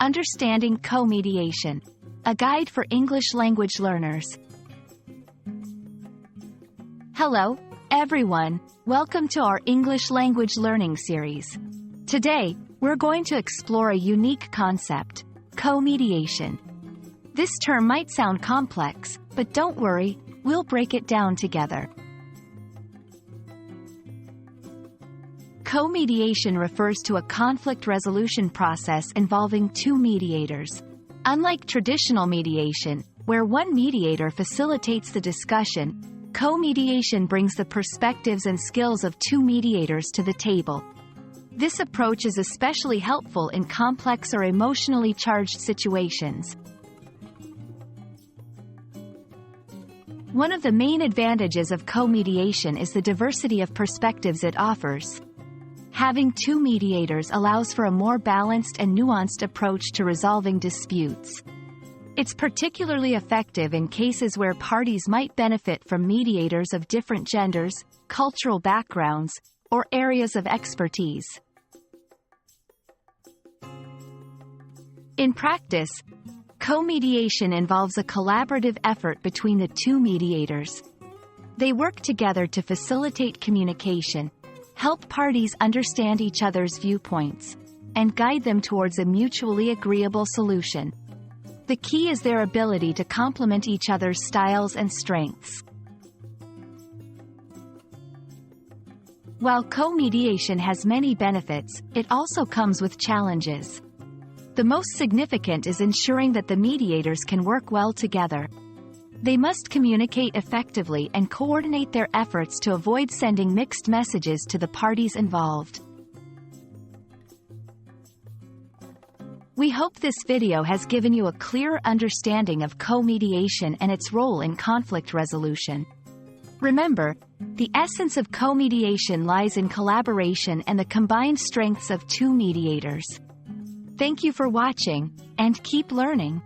Understanding Co-Mediation, a guide for English language learners. Hello, everyone. Welcome to our English language learning series. Today, we're going to explore a unique concept, co-mediation. This term might sound complex, but don't worry, we'll break it down together. Co-mediation refers to a conflict resolution process involving two mediators. Unlike traditional mediation, where one mediator facilitates the discussion, co-mediation brings the perspectives and skills of two mediators to the table. This approach is especially helpful in complex or emotionally charged situations. One of the main advantages of co-mediation is the diversity of perspectives it offers. Having two mediators allows for a more balanced and nuanced approach to resolving disputes. It's particularly effective in cases where parties might benefit from mediators of different genders, cultural backgrounds, or areas of expertise. In practice, co-mediation involves a collaborative effort between the two mediators. They work together to facilitate communication, help parties understand each other's viewpoints, and guide them towards a mutually agreeable solution. The key is their ability to complement each other's styles and strengths. While co-mediation has many benefits, it also comes with challenges. The most significant is ensuring that the mediators can work well together. They must communicate effectively and coordinate their efforts to avoid sending mixed messages to the parties involved. We hope this video has given you a clearer understanding of co-mediation and its role in conflict resolution. Remember, the essence of co-mediation lies in collaboration and the combined strengths of two mediators. Thank you for watching, and keep learning.